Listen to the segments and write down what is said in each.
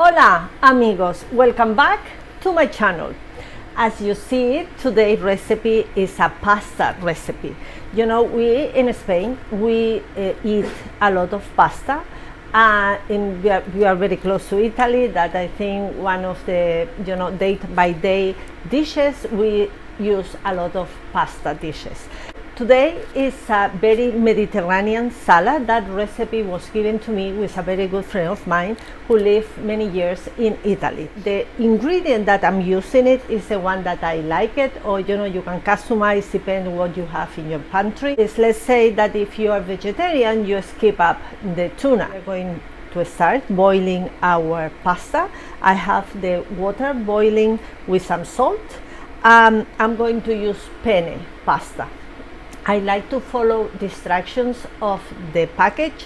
Hola amigos, welcome back to my channel. As you see, today's recipe is a pasta recipe. You know, we in Spain, we eat a lot of pasta. We are very close to Italy. That I think one of the day by day dishes, we use a lot of pasta dishes. Today is a very Mediterranean salad. That recipe was given to me with a very good friend of mine who lived many years in Italy. The ingredient that I'm using it is the one that I like it, or you can customize depending what you have in your pantry. Let's say that if you are vegetarian, you skip up the tuna. We're going to start boiling our pasta. I have the water boiling with some salt. I'm going to use penne pasta. I like to follow the instructions of the package,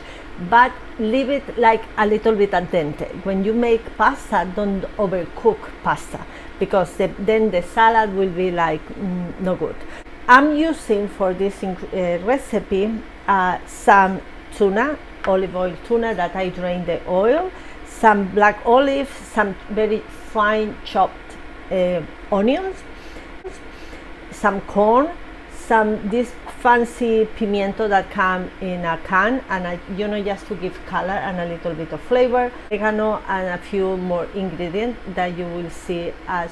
but leave it like a little bit al dente. When you make pasta, don't overcook pasta, because then the salad will be like no good. I'm using for this recipe some tuna, olive oil tuna that I drain the oil, some black olive, some very fine chopped onions, some corn, this fancy pimiento that come in a can, and just to give color and a little bit of flavor, oregano, and a few more ingredients that you will see as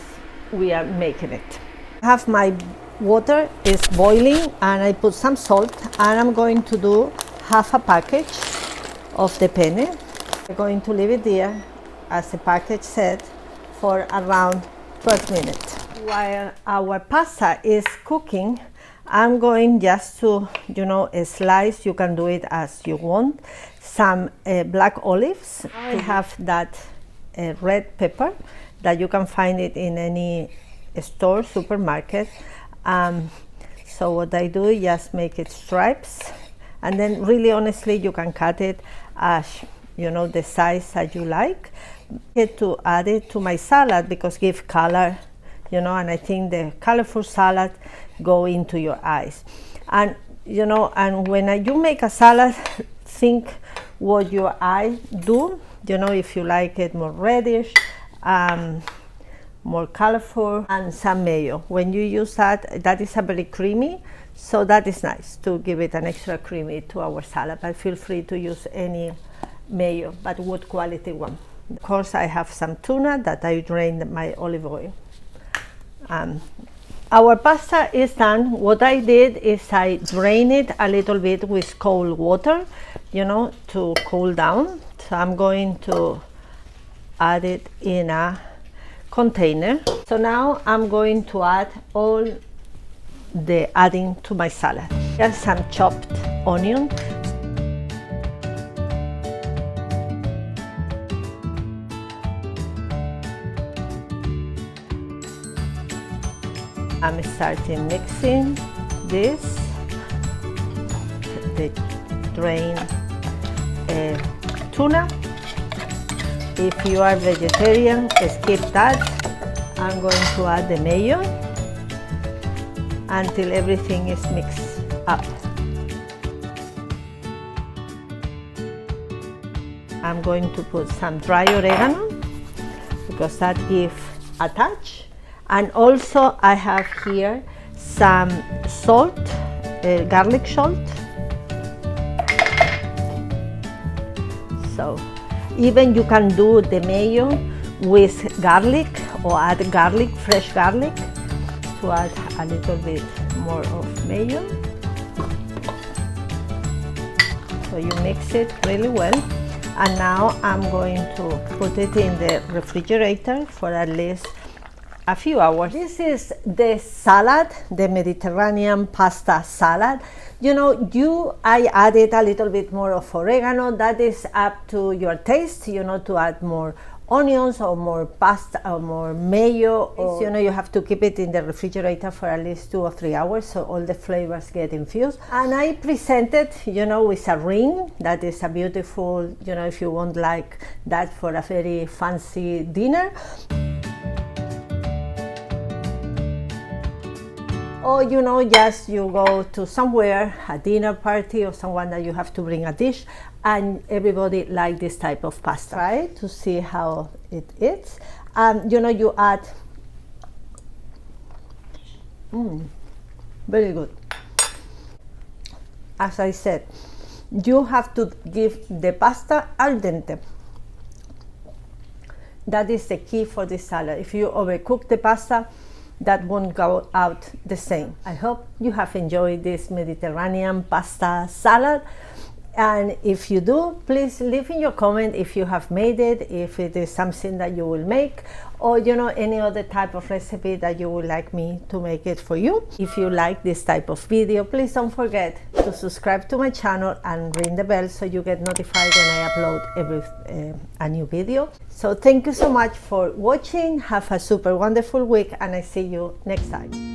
we are making it. I have my water is boiling and I put some salt, and I'm going to do half a package of the penne. I'm going to leave it there, as the package said, for around 12 minutes. While our pasta is cooking, I'm going just to, slice, you can do it as you want, some black olives. I have that red pepper that you can find it in any store, supermarket. So what I do is just make it stripes, and then really honestly you can cut it as, the size that you like. To add it to my salad because give color, and I think the colorful salad go into your eyes. And and when you make a salad, think what your eyes do, if you like it more reddish, more colorful, and some mayo. When you use that is a very creamy, so that is nice to give it an extra creamy to our salad. But feel free to use any mayo, but good quality one. Of course, I have some tuna that I drained my olive oil. Our pasta is done. What I did is I drained it a little bit with cold water, to cool down. So I'm going to add it in a container. So now I'm going to add all the adding to my salad. Just some chopped onion. I'm starting mixing this, the drained tuna. If you are vegetarian, skip that. I'm going to add the mayo until everything is mixed up. I'm going to put some dry oregano because that gives a touch. And also I have here some salt, garlic salt. So even you can do the mayo with garlic, or add garlic, fresh garlic, to add a little bit more of mayo. So you mix it really well. And now I'm going to put it in the refrigerator for at least a few hours. This is the salad, the Mediterranean pasta salad. I added a little bit more of oregano. That is up to your taste, to add more onions or more pasta or more mayo. Or, you have to keep it in the refrigerator for at least 2 or 3 hours so all the flavors get infused. And I presented, with a ring that is a beautiful, if you want like that for a very fancy dinner. Or just you go to somewhere, a dinner party or someone that you have to bring a dish, and everybody like this type of pasta. Try to see how it is. And you add, very good. As I said, you have to give the pasta al dente. That is the key for this salad. If you overcook the pasta, that won't go out the same. I hope you have enjoyed this Mediterranean pasta salad. And if you do, please leave in your comment if you have made it, if it is something that you will make, or any other type of recipe that you would like me to make it for you. If you like this type of video, please don't forget to subscribe to my channel and ring the bell so you get notified when I upload a new video. So thank you so much for watching. Have a super wonderful week, and I see you next time.